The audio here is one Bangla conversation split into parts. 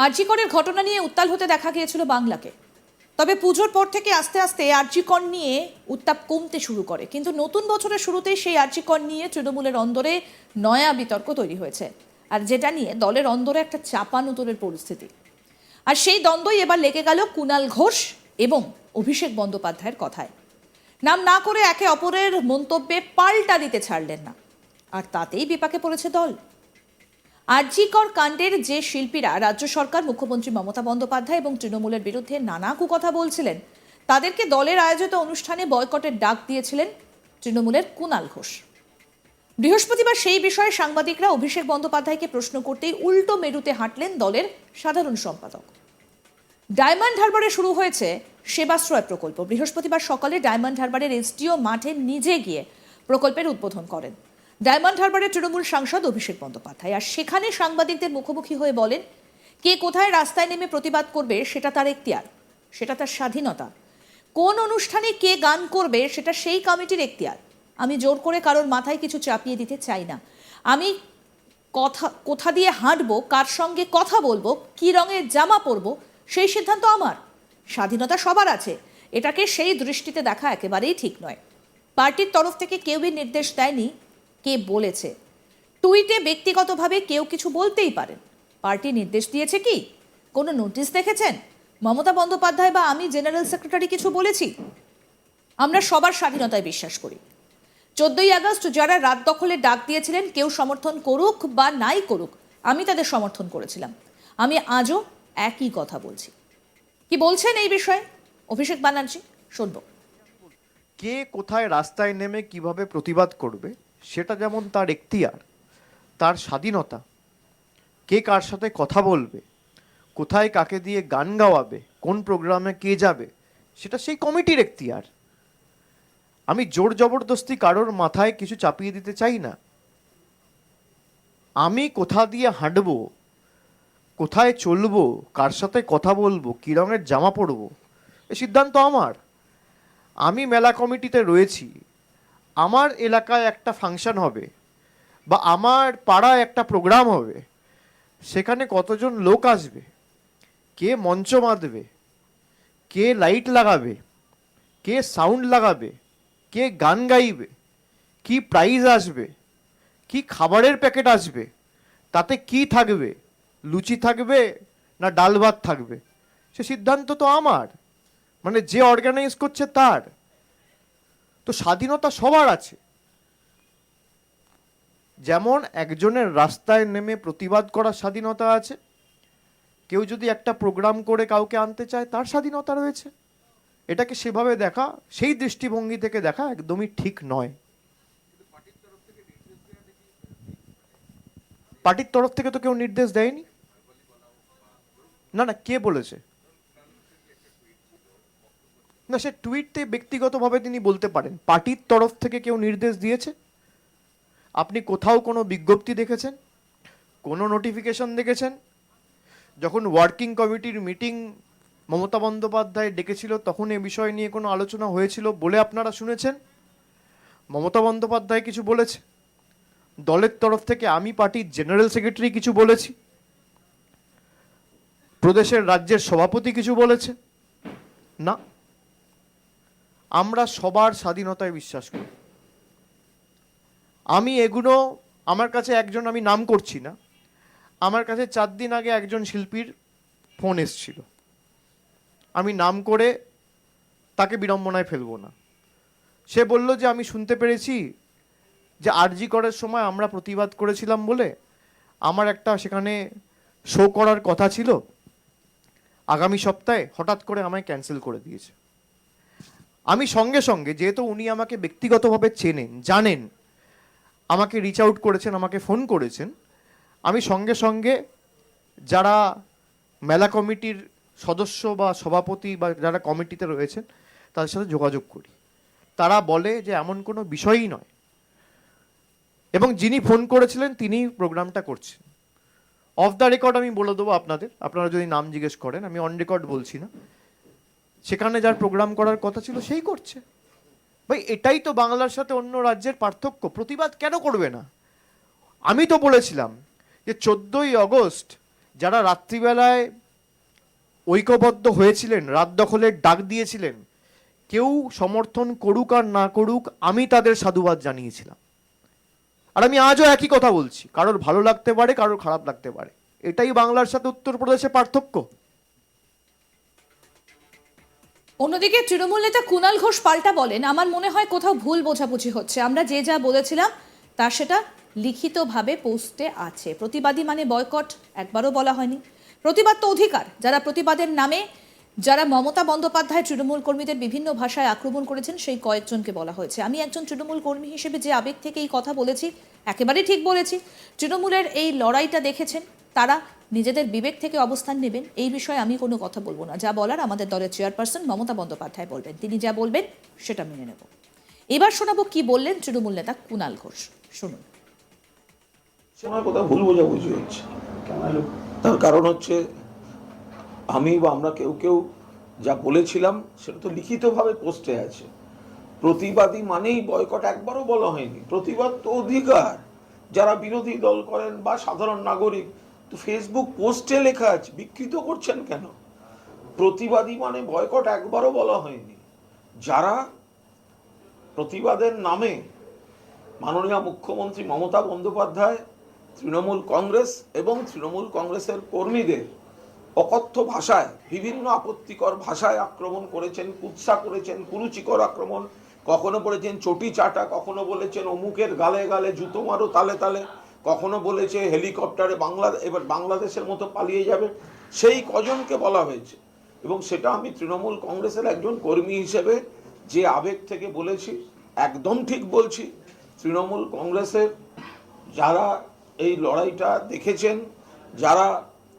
আরজি করের ঘটনা নিয়ে উত্তাল হতে দেখা গিয়েছিল বাংলাকে। তবে পুজোর পর থেকে আস্তে আস্তে আরজি কর নিয়ে উত্তাপ কমতে শুরু করে, কিন্তু নতুন বছরের শুরুতেই সেই আরজি কর নিয়ে তৃণমূলের অন্দরে নয়া বিতর্ক তৈরি হয়েছে, আর যেটা নিয়ে দলের অন্দরে একটা চাপানুতোরের পরিস্থিতি। আর সেই দ্বন্দ্বই এবার লেগে গেল কুণাল ঘোষ এবং অভিষেক বন্দ্যোপাধ্যায়ের কথায়। নাম না করে একে অপরের মন্তব্যে পাল্টা দিতে ছাড়লেন না, আর তাতেই বিপাকে পড়েছে দল। আরজি কর কাণ্ডের যে শিল্পীরা রাজ্য সরকার, মুখ্যমন্ত্রী মমতা বন্দ্যোপাধ্যায় এবং তৃণমূলের বিরুদ্ধে নানা কুকথা বলছিলেন, তাদেরকে দলের আয়োজিত অনুষ্ঠানে বয়কটের ডাক দিয়েছিলেন তৃণমূলের কুণাল ঘোষ। বৃহস্পতিবার সেই বিষয়ে সাংবাদিকরা অভিষেক বন্দ্যোপাধ্যায়কে প্রশ্ন করতেই উল্টো মেরুতে হাঁটলেন দলের সাধারণ সম্পাদক। ডায়মন্ড হারবারে শুরু হয়েছে সেবাশ্রয় প্রকল্প। বৃহস্পতিবার সকালে ডায়মন্ড হারবারের এসডিও মাঠে নিজে গিয়ে প্রকল্পের উদ্বোধন করেন ডায়মন্ড হারবারের তৃণমূল সাংসদ অভিষেক বন্দ্যোপাধ্যায়। আর সেখানে সাংবাদিকদের মুখোমুখি হয়ে বলেন, কে কোথায় রাস্তায় নেমে প্রতিবাদ করবে সেটা তার এখতিয়ার, সেটা তার স্বাধীনতা। কোন অনুষ্ঠানে কে গান করবে সেটা সেই কমিটির এখতিয়ার। আমি জোর করে কারোর মাথায় কিছু চাপিয়ে দিতে চাই না। আমি কোথা দিয়ে হাঁটবো, কার সঙ্গে কথা বলবো, কি রঙের জামা পরবো, সেই সিদ্ধান্ত আমার। স্বাধীনতা সবার আছে, এটাকে সেই দৃষ্টিতে দেখা একেবারেই ঠিক নয়। পার্টির তরফ থেকে কেউই নির্দেশ দেয়নি কে বলেছে। টুইটে ব্যক্তিগতভাবে কেউ কিছু বলতেই পারেন। পার্টি নির্দেশ দিয়েছে কি? কোনো নোটিশ দেখেছেন? মমতা বন্দ্যোপাধ্যায় বা আমি জেনারেল সেক্রেটারি কিছু বলেছি? আমরা সবার স্বাধীনতায় বিশ্বাস করি। 14ই আগস্ট যারা রাত দখলের ডাক দিয়েছিলেন, কেউ সমর্থন করুক বা নাই করুক, আমি তাদের সমর্থন করেছিলাম। আমি আজও একই কথা বলছি। কি বলছেন এই বিষয়ে অভিষেক ব্যানার্জি, শুনব। কে কোথায় রাস্তায় নেমে কিভাবে প্রতিবাদ করবে সেটা যেমন তার এখতিয়ার, তার স্বাধীনতা। কে কার সাথে কথা বলবে, কোথায় কাকে দিয়ে গান গাওয়াবে, কোন প্রোগ্রামে কে যাবে, সেটা সেই কমিটির এখতিয়ার। আমি জোর জবরদস্তি কারোর মাথায় কিছু চাপিয়ে দিতে চাই না। আমি কোথা দিয়ে হাঁটবো, কোথায় চলবো, কার সাথে কথা বলবো, কী রঙের জামা পরবো, এ সিদ্ধান্ত আমার। আমি মেলা কমিটিতে রয়েছি। আমার এলাকায় একটা ফাংশন হবে বা আমার পাড়ায় একটা প্রোগ্রাম হবে, সেখানে কতজন লোক আসবে, কে মঞ্চ বাঁধবে, কে লাইট লাগাবে, কে সাউন্ড লাগাবে, কে গান গাইবে, কি প্রাইজ আসবে, কি খাবারের প্যাকেট আসবে, তাতে কি থাকবে, লুচি থাকবে না ডাল ভাত থাকবে, সে সিদ্ধান্ত তো আমার, মানে যে অর্গানাইজ করছে তার। তো স্বাধীনতা সবার আছে। যেমন একজনের রাস্তায় নেমে প্রতিবাদ করার স্বাধীনতা আছে, কেউ যদি একটা প্রোগ্রাম করে কাউকে আনতে চায় তার স্বাধীনতা রয়েছে। এটাকে সেভাবে দেখা, সেই দৃষ্টিভঙ্গি থেকে দেখা একদমই ঠিক নয়। পার্টির তরফ থেকে তো কেউ নির্দেশ দেয়নি। না না, কে বলেছে? না, সে টুইটে ব্যক্তিগতভাবে তিনি বলতে পারেন। পার্টির তরফ থেকে কেউ নির্দেশ দিয়েছে? আপনি কোথাও কোনো বিজ্ঞপ্তি দেখেছেন, কোনো নোটিফিকেশন দেখেছেন? যখন ওয়ার্কিং কমিটির মিটিং মমতা বন্দ্যোপাধ্যায় ডেকেছিল তখন এ বিষয় নিয়ে কোনো আলোচনা হয়েছিল বলে আপনারা শুনেছেন? মমতা বন্দ্যোপাধ্যায় কিছু বলেছে? দলের তরফ থেকে আমি পার্টির জেনারেল সেক্রেটারি কিছু বলেছি? প্রদেশের রাজ্যের সভাপতি কিছু বলেছে? না। আমরা সবার স্বাধীনতায় বিশ্বাস করি। আমি এগুলো, আমার কাছে একজন, আমি নাম করছি না, আমার কাছে 4 দিন আগে একজন শিল্পীর ফোন এসছিল। আমি নাম করে তাকে বিড়ম্বনায় ফেলবো না। সে বলল যে আমি শুনতে পেরেছি যে আরজি করার সময় আমরা প্রতিবাদ করেছিলাম বলে আমার একটা সেখানে শো করার কথা ছিল, আগামী সপ্তাহে হঠাৎ করে আমায় ক্যান্সেল করে দিয়েছে। আমি সঙ্গে সঙ্গে, যেহেতু উনি আমাকে ব্যক্তিগতভাবে চেনেন, জানেন, আমাকে রিচ আউট করেছেন, আমাকে ফোন করেছেন, আমি সঙ্গে সঙ্গে যারা মেলা কমিটির সদস্য বা সভাপতি বা যারা কমিটিতে রয়েছেন তাদের সাথে যোগাযোগ করি। তারা বলে যে এমন কোনো বিষয়ই নয়, এবং যিনি ফোন করেছিলেন তিনি প্রোগ্রামটা করছেন। অফ দ্য রেকর্ড আমি বলে দেবো আপনাদের, আপনারা যদি নাম জিজ্ঞেস করেন, আমি অন রেকর্ড বলছি না, সেখানে যার প্রোগ্রাম করার কথা ছিল সেই করছে। ভাই, এটাই তো বাংলার সাথে অন্য রাজ্যের পার্থক্য। প্রতিবাদ কেন করবে না? আমি তো বলেছিলাম যে 14ই আগস্ট যারা রাত্রিবেলায় ঐক্যবদ্ধ হয়েছিলেন, রাত দখলের ডাক দিয়েছিলেন, কেউ সমর্থন করুক আর না করুক, আমি তাদের সাধুবাদ জানিয়েছিলাম। আর আমি আজও একই কথা বলছি, কারোর ভালো লাগতে পারে, কারোর খারাপ লাগতে পারে, এটাই বাংলার সাথে উত্তরপ্রদেশের পার্থক্য। অন্যদিকে তৃণমূল নেতা কুণাল ঘোষ পাল্টা বলেন, আমার মনে হয় কোথাও ভুল বোঝাবুঝি হচ্ছে। আমরা যে যা বলেছিলাম তার সেটা লিখিতভাবে পোস্টে আছে। প্রতিবাদী মানে বয়কট একবারও বলা হয়নি। প্রতিবাদ তো অধিকার। যারা প্রতিবাদের নামে যারা মমতা বন্দ্যোপাধ্যায় তৃণমূল কর্মীদের বিভিন্ন ভাষায় আক্রমণ করেছেন সেই কয়েকজনকে বলা হয়েছে। আমি একজন তৃণমূল কর্মী হিসেবে যে আবেগ থেকে এই কথা বলেছি, একেবারেই ঠিক বলেছি। তৃণমূলের এই লড়াইটা দেখেছেন, তারা নিজেদের বিবেক থেকে অবস্থান নেবেন, এই বিষয়ে আমি কোনো কথা বলবো না। যা বলার আমাদের দলের চেয়ারপারসন মমতা বন্দ্যোপাধ্যায় বলবেন, তিনি যা বলবেন সেটা মেনে নেব। এবার শোনাবো কি বললেন তৃণমূল নেতা কুণাল ঘোষ, শুনুন। সময় কোথাও ভুল বোঝাবুঝি হচ্ছে। তার কারণ হচ্ছে আমি বা আমরা কেউ কেউ যা বলেছিলাম সেটা তো লিখিতভাবে পোস্টে আছে। প্রতিবাদী মানেই বয়কট একবারও বলা হয়নি। প্রতিবাদ তো অধিকার। যারা বিরোধী দল করেন বা সাধারণ নাগরিক, তো ফেসবুক পোস্টে লেখা আছে, বিকৃত করছেন কেন? প্রতিবাদী মানে বয়কট একবারও বলা হয়নি। যারা প্রতিবাদের নামে মাননীয় মুখ্যমন্ত্রী মমতা বন্দ্যোপাধ্যায়, তৃণমূল কংগ্রেস এবং তৃণমূল কংগ্রেসের কর্মীদের অকথ্য ভাষায়, বিভিন্ন আপত্তিকর ভাষায় আক্রমণ করেছেন, কুৎসা করেছেন, কুরুচিকর আক্রমণ, কখনো বলেছেন চটি চাটা, কখনো বলেছেন অমুকের গালে গালে জুতো মারো তালে তালে, কখনো বলেছে হেলিকপ্টারে এবার বাংলাদেশের মতো পালিয়ে যাবে, সেই কজনকে বলা হয়েছে। এবং সেটা আমি তৃণমূল কংগ্রেসের একজন কর্মী হিসেবে যে আবেগ থেকে বলেছি, একদম ঠিক বলছি। তৃণমূল কংগ্রেসের যারা এই লড়াইটা দেখেছেন, যারা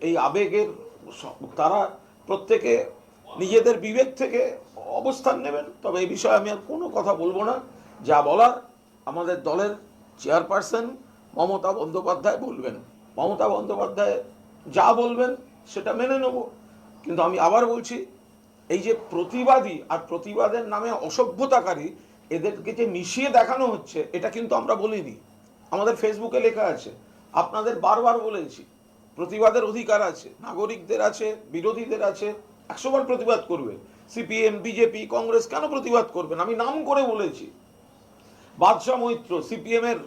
এই আবেগের, তারা প্রত্যেকে নিজেদের বিবেক থেকে অবস্থান নেবেন। তবে এই বিষয়ে আমি আর কোনো কথা বলবো না। যা বলার আমাদের দলের চেয়ারপারসন মমতা বন্দ্যোপাধ্যায় বলবেন। মমতা বন্দ্যোপাধ্যায় যা বলবেন সেটা মেনে নেব। কিন্তু আমি আবার বলছি, এই যে প্রতিবাদী আর প্রতিবাদের নামে অসভ্যতাকারী, এদেরকে যে মিশিয়ে দেখানো হচ্ছে, এটা কিন্তু আমরা বলিনি। আমাদের ফেসবুকে লেখা আছে, আপনাদের বারবার বলেছি প্রতিবাদের অধিকার আছে, নাগরিকদের আছে, বিরোধীদের আছে, 100 বার প্রতিবাদ করবে। সিপিএম, বিজেপি, কংগ্রেস কেন প্রতিবাদ করবেন? আমি নাম করে বলেছি। বাদশা মৈত্র সিপিএম এর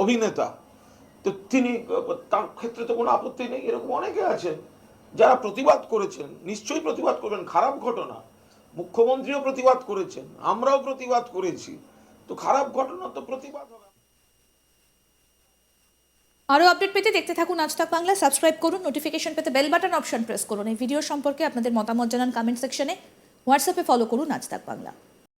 অভিনেতা, তো তিনি, তার ক্ষেত্রে তো কোনো আপত্তি নেই। এরকম অনেকে আছেন যারা প্রতিবাদ করেছেন, নিশ্চয়ই প্রতিবাদ করবেন। খারাপ ঘটনা, মুখ্যমন্ত্রীও প্রতিবাদ করেছেন, আমরাও প্রতিবাদ করেছি, তো খারাপ ঘটনা তো প্রতিবাদ হবে। আরও আপডেট পেতে দেখতে থাকুন আজ তাক বাংলা। সাবস্ক্রাইব করুন, নোটিফিকেশন পেতে বেল বাটন অপশন প্রেস করুন। এই ভিডিও সম্পর্কে আপনাদের মতামত জানান কমেন্ট সেকশনে। হোয়াটসঅ্যাপে ফলো করুন আজ তাক বাংলা।